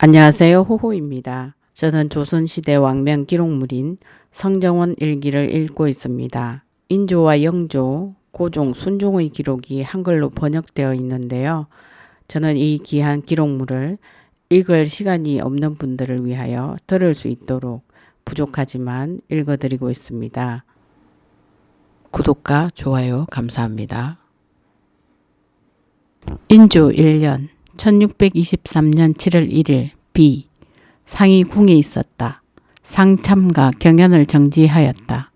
안녕하세요. 호호입니다. 저는 조선시대 왕명 기록물인 성정원 일기를 읽고 있습니다. 인조와 영조, 고종, 순종의 기록이 한글로 번역되어 있는데요. 저는 이 귀한 기록물을 읽을 시간이 없는 분들을 위하여 들을 수 있도록 부족하지만 읽어드리고 있습니다. 구독과 좋아요 감사합니다. 인조 1년 1623년 7월 1일 비 상이 궁에 있었다. 상참과 경연을 정지하였다.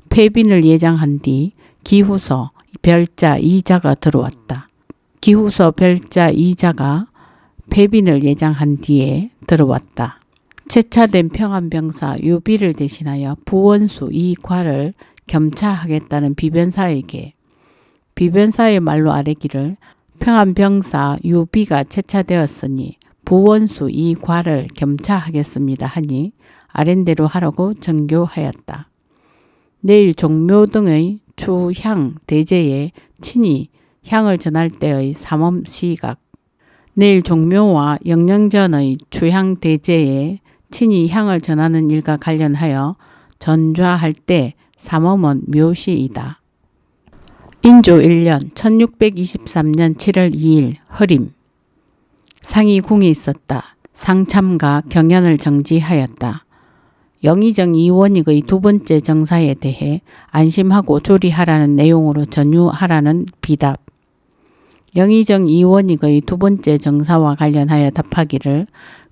폐빈을 예장한 뒤 기후서 별자 이자가 들어왔다. 기후서 별자 이자가 폐빈을 예장한 뒤에 들어왔다. 채차된 평안병사 유비를 대신하여 부원수 이과를 겸차하겠다는 비변사에게 비변사의 말로 아뢰기를 평안병사 유비가 채차되었으니 부원수 이과를 겸차하겠습니다 하니 아랜대로 하라고 정교하였다. 내일 종묘 등의 추향 대제에 친히 향을 전할 때의 삼엄 시각 내일 종묘와 영령전의 추향 대제에 친히 향을 전하는 일과 관련하여 전좌할 때 삼엄은 묘시이다. 인조 1년 1623년 7월 2일 허림 상이 궁에 있었다. 상참과 경연을 정지하였다. 영의정 이원익의 두 번째 정사에 대해 안심하고 조리하라는 내용으로 전유하라는 비답. 영의정 이원익의 두 번째 정사와 관련하여 답하기를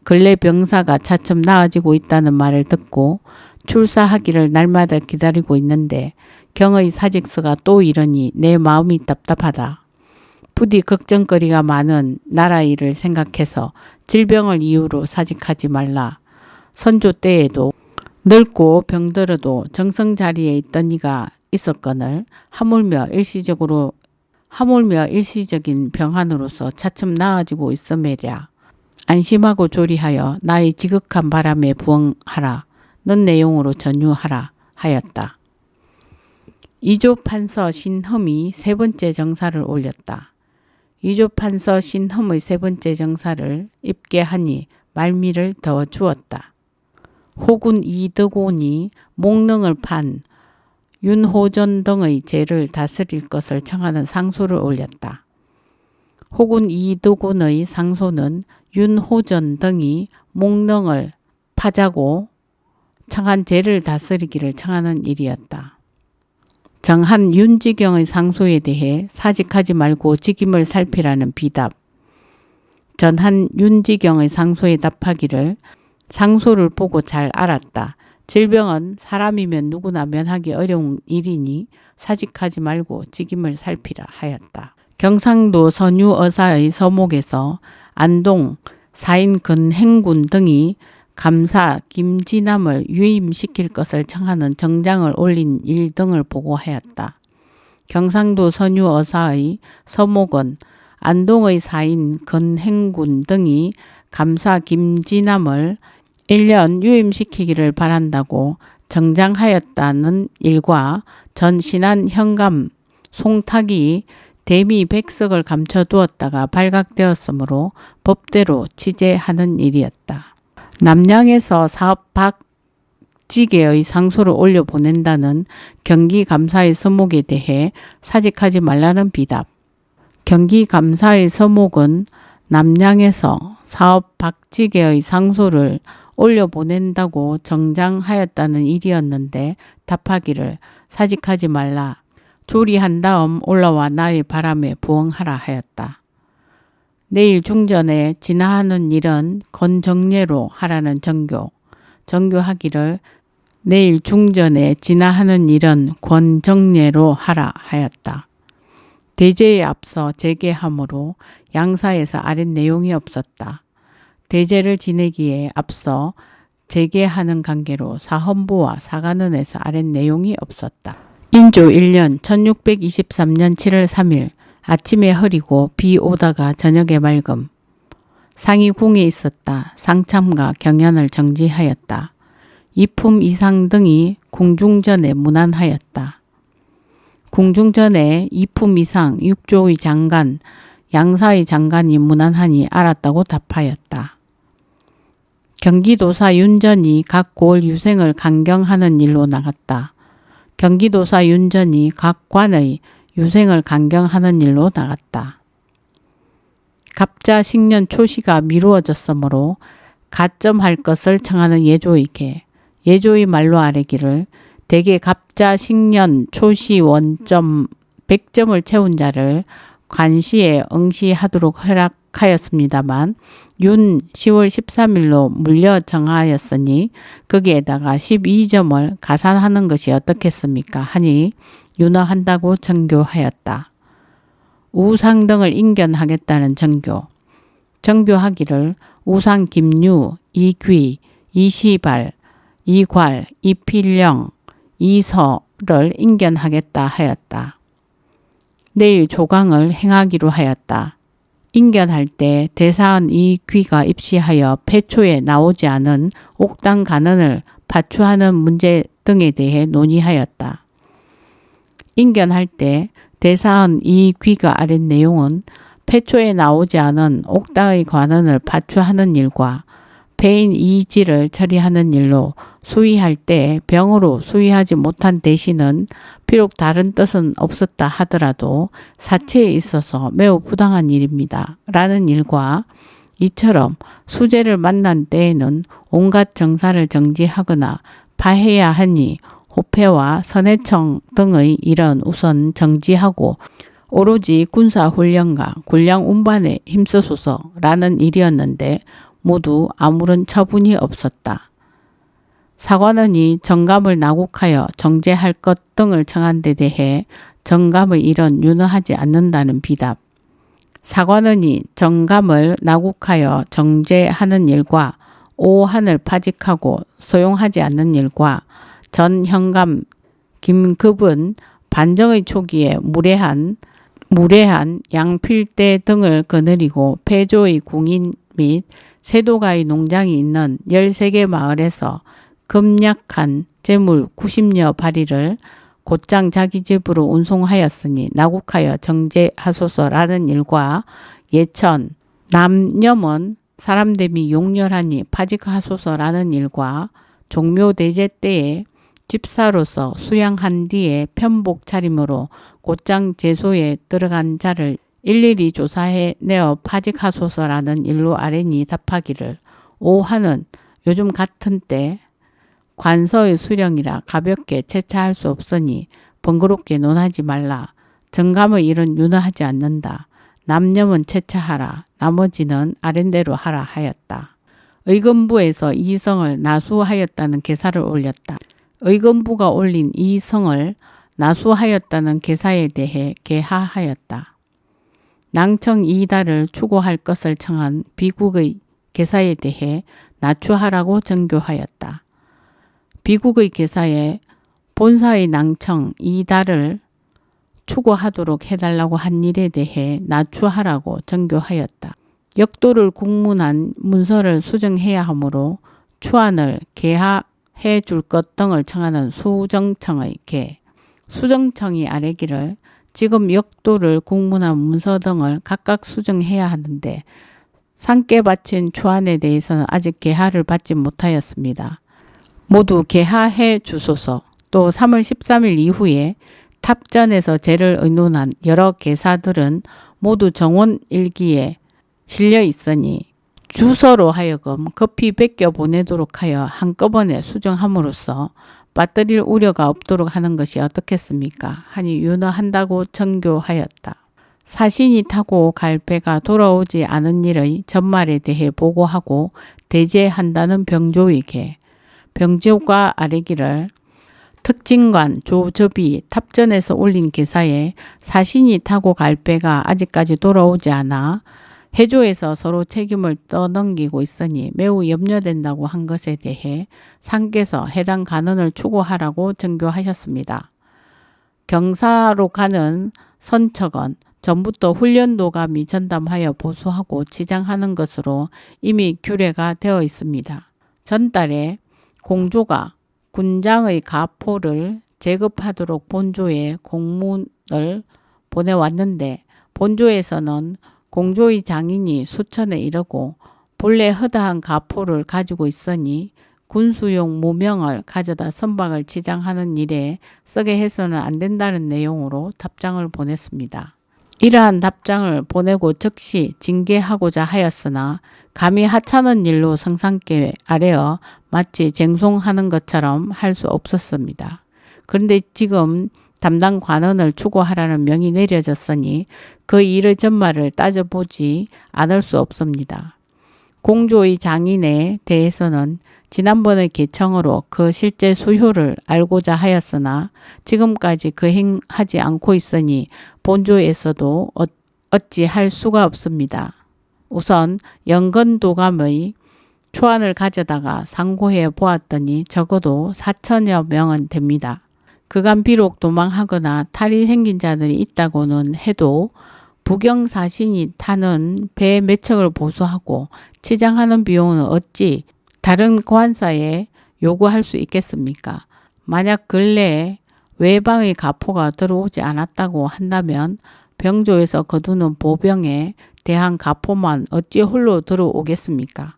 근래 병사가 차츰 나아지고 있다는 말을 듣고 출사하기를 날마다 기다리고 있는데 경의 사직서가 또 이러니 내 마음이 답답하다. 부디 걱정거리가 많은 나라 일을 생각해서 질병을 이유로 사직하지 말라. 선조 때에도 늙고 병들어도 정성 자리에 있던 이가 있었거늘 하물며 일시적인 병환으로서 차츰 나아지고 있음에랴. 안심하고 조리하여 나의 지극한 바람에 부응하라. 는 내용으로 전유하라 하였다. 이조 판서 신흠이 세 번째 정사를 올렸다. 이조 판서 신흠의 세 번째 정사를 입게하니 말미를 더 주었다. 호군 이덕온이 목릉을 판 윤호전 등의 죄를 다스릴 것을 청하는 상소를 올렸다. 호군 이덕온의 상소는 윤호전 등이 목릉을 파자고 청한 죄를 다스리기를 청하는 일이었다. 정한 윤지경의 상소에 대해 사직하지 말고 직임을 살피라는 비답. 전한 윤지경의 상소에 답하기를 상소를 보고 잘 알았다. 질병은 사람이면 누구나 면하기 어려운 일이니 사직하지 말고 직임을 살피라 하였다. 경상도 선유어사의 서목에서 안동, 사인 근행군 등이 감사 김진남을 유임시킬 것을 청하는 정장을 올린 일 등을 보고하였다. 경상도 선유어사의 서목은 안동의 사인 근행군 등이 감사 김진남을 1년 유임시키기를 바란다고 정장하였다는 일과 전 신안 현감 송탁이 대미 백석을 감춰두었다가 발각되었으므로 법대로 취재하는 일이었다. 남양에서 사업 박지계의 상소를 올려보낸다는 경기감사의 서목에 대해 사직하지 말라는 비답. 경기감사의 서목은 남양에서 사업 박지계의 상소를 올려보낸다고 정장하였다는 일이었는데 답하기를 사직하지 말라. 조리한 다음 올라와 나의 바람에 부응하라 하였다. 내일 중전에 진화하는 일은 건정례로 하라는 정교. 정교하기를 내일 중전에 진화하는 일은 권정례로 하라 하였다. 대제에 앞서 재개함으로 양사에서 아랫 내용이 없었다. 대제를 지내기에 앞서 재개하는 관계로 사헌부와 사관원에서 아랫 내용이 없었다. 인조 1년 1623년 7월 3일 아침에 흐리고 비 오다가 저녁에 맑음. 상이 궁에 있었다. 상참과 경연을 정지하였다. 이품 이상 등이 궁중전에 문안하였다. 궁중전에 이품 이상 육조의 장관, 양사의 장관이 문안하니 알았다고 답하였다. 경기도사 윤전이 각 고을 유생을 강경하는 일로 나갔다. 경기도사 윤전이 각 관의 유생을 강경하는 일로 나갔다. 갑자 식년 초시가 미루어졌으므로 가점할 것을 청하는 예조에게 예조의 말로 아뢰기를 대개 갑자 식년 초시 원점 100점을 채운 자를 관시에 응시하도록 허락하였습니다만 윤 10월 13일로 물려 정하였으니 거기에다가 12점을 가산하는 것이 어떻겠습니까? 하니 윤허한다고 정교하였다. 우상 등을 인견하겠다는 정교. 정교하기를 우상 김유, 이귀, 이시발, 이괄, 이필령, 이서를 인견하겠다 하였다. 내일 조강을 행하기로 하였다. 인견할 때 대사한 이귀가 입시하여 폐초에 나오지 않은 옥당 간언을 파추하는 문제 등에 대해 논의하였다. 인견할 때 대사한 이귀가 아랫 내용은 폐초에 나오지 않은 옥당의 관언을 파추하는 일과 폐인 이지를 처리하는 일로 수의할 때 병으로 수의하지 못한 대신은 비록 다른 뜻은 없었다 하더라도 사체에 있어서 매우 부당한 일입니다. 라는 일과 이처럼 수재를 만난 때에는 온갖 정사를 정지하거나 파해야 하니 호패와 선해청 등의 일은 우선 정지하고 오로지 군사훈련과 군량 운반에 힘쓰소서라는 일이었는데 모두 아무런 처분이 없었다. 사관원이 정감을 나국하여 정제할 것 등을 청한 데 대해 정감의 일은 윤허하지 않는다는 비답. 사관원이 정감을 나국하여 정제하는 일과 오한을 파직하고 소용하지 않는 일과 전 현감 김급은 반정의 초기에 무례한 양필대 등을 거느리고 폐조의 궁인 및 세도가의 농장이 있는 13개 마을에서 급약한 재물 90여 바리를 곧장 자기 집으로 운송하였으니 나국하여 정제하소서라는 일과 예천 남염은 사람됨이 용렬하니 파직하소서라는 일과 종묘대제 때에 집사로서 수양한 뒤에 편복 차림으로 곧장 제소에 들어간 자를 일일이 조사해 내어 파직하소서라는 일로 아뢰니 답하기를 오하는 요즘 같은 때 관서의 수령이라 가볍게 채차할 수 없으니 번거롭게 논하지 말라. 정감의 일은 윤허하지 않는다. 남념은 채차하라. 나머지는 아랜대로 하라 하였다. 의금부에서 이성을 나수하였다는 계사를 올렸다. 의금부가 올린 이성을 나수하였다는 계사에 대해 개하하였다. 낭청 이달을 추구할 것을 청한 비국의 계사에 대해 낮추하라고 정교하였다. 비국의 계사에 본사의 낭청 이달을 추구하도록 해달라고 한 일에 대해 낮추하라고 정교하였다. 역도를 국문한 문서를 수정해야 하므로 추안을 개하해 줄 것 등을 청하는 수정청의 개. 수정청이 아뢰기를 지금 역도를 국문한 문서 등을 각각 수정해야 하는데 상께 바친 추안에 대해서는 아직 개하를 받지 못하였습니다. 모두 개하해 주소서. 또 3월 13일 이후에 탑전에서 제를 의논한 여러 개사들은 모두 정원 일기에 실려 있으니 주서로 하여금 급히 베껴 보내도록 하여 한꺼번에 수정함으로써 빠뜨릴 우려가 없도록 하는 것이 어떻겠습니까? 하니 윤허한다고 정교하였다. 사신이 타고 갈 배가 돌아오지 않은 일의 전말에 대해 보고하고 대제한다는 병조에게 병조가 아뢰기를 특진관 조접이 탑전에서 올린 기사에 사신이 타고 갈 배가 아직까지 돌아오지 않아 해조에서 서로 책임을 떠넘기고 있으니 매우 염려된다고 한 것에 대해 상께서 해당 간언을 추구하라고 정교하셨습니다. 경사로 가는 선척은 전부터 훈련도감이 전담하여 보수하고 지장하는 것으로 이미 규례가 되어 있습니다. 전달에 공조가 군장의 가포를 제급하도록 본조에 공문을 보내왔는데 본조에서는 공조의 장인이 수천에 이르고 본래 허다한 가포를 가지고 있으니 군수용 무명을 가져다 선박을 치장하는 일에 쓰게 해서는 안 된다는 내용으로 답장을 보냈습니다. 이러한 답장을 보내고 즉시 징계하고자 하였으나 감히 하찮은 일로 성상께 아뢰어 마치 쟁송하는 것처럼 할 수 없었습니다. 그런데 지금 담당 관원을 추구하라는 명이 내려졌으니 그 일의 전말을 따져보지 않을 수 없습니다. 공조의 장인에 대해서는 지난번의 개청으로 그 실제 수효를 알고자 하였으나 지금까지 거행하지 않고 있으니 본조에서도 어찌 할 수가 없습니다. 우선 영건도감의 초안을 가져다가 상고해 보았더니 적어도 4천여 명은 됩니다. 그간 비록 도망하거나 탈이 생긴 자들이 있다고는 해도 부경사신이 타는 배 몇 척을 보수하고 치장하는 비용은 어찌 다른 관사에 요구할 수 있겠습니까? 만약 근래에 외방의 가포가 들어오지 않았다고 한다면 병조에서 거두는 보병에 대한 가포만 어찌 홀로 들어오겠습니까?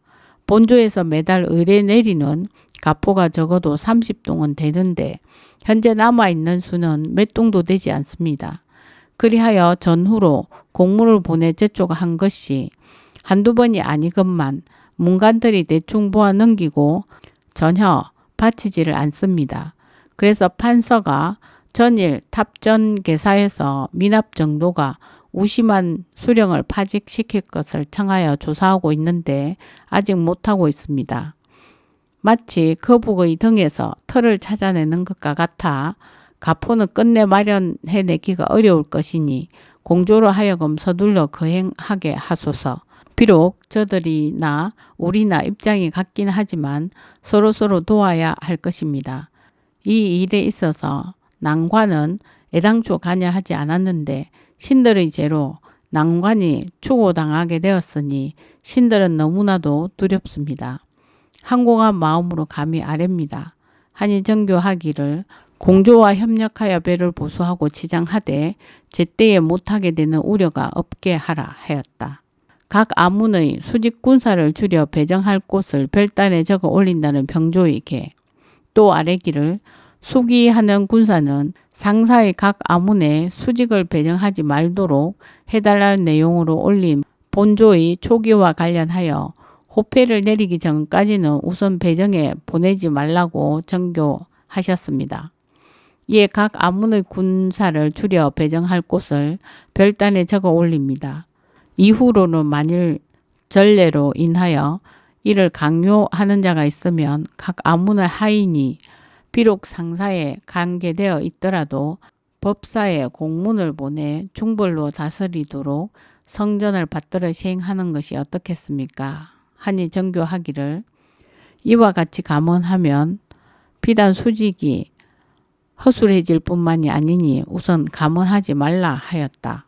본조에서 매달 의뢰 내리는 가포가 적어도 30동은 되는데 현재 남아있는 수는 몇 동도 되지 않습니다. 그리하여 전후로 공문을 보내 제촉한 것이 한두 번이 아니건만 문관들이 대충 보아 넘기고 전혀 바치지를 않습니다. 그래서 판서가 전일 탑전계사에서 미납 정도가 우심한 수령을 파직시킬 것을 청하여 조사하고 있는데 아직 못하고 있습니다. 마치 거북의 등에서 털을 찾아내는 것과 같아 가포는 끝내 마련해내기가 어려울 것이니 공조로 하여금 서둘러 거행하게 하소서. 비록 저들이나 우리나 입장이 같긴 하지만 서로서로 도와야 할 것입니다. 이 일에 있어서 난관은 애당초 관여하지 않았는데 신들의 죄로 난관이 추고당하게 되었으니 신들은 너무나도 두렵습니다. 항공한 마음으로 감히 아뢰입니다. 하니 정교하기를 공조와 협력하여 배를 보수하고 치장하되 제때에 못하게 되는 우려가 없게 하라 하였다. 각 아문의 수직 군사를 줄여 배정할 곳을 별단에 적어 올린다는 병조의 계. 또 아뢰기를 수기하는 군사는 상사의 각 아문에 수직을 배정하지 말도록 해달라는 내용으로 올린 본조의 초기와 관련하여 호패를 내리기 전까지는 우선 배정에 보내지 말라고 정교하셨습니다. 이에 각 아문의 군사를 줄여 배정할 곳을 별단에 적어 올립니다. 이후로는 만일 전례로 인하여 이를 강요하는 자가 있으면 각 아문의 하인이 비록 상사에 관계되어 있더라도 법사에 공문을 보내 중벌로 다스리도록 성전을 받들어 시행하는 것이 어떻겠습니까? 하니 정교하기를 이와 같이 감언하면 비단 수직이 허술해질 뿐만이 아니니 우선 감언하지 말라 하였다.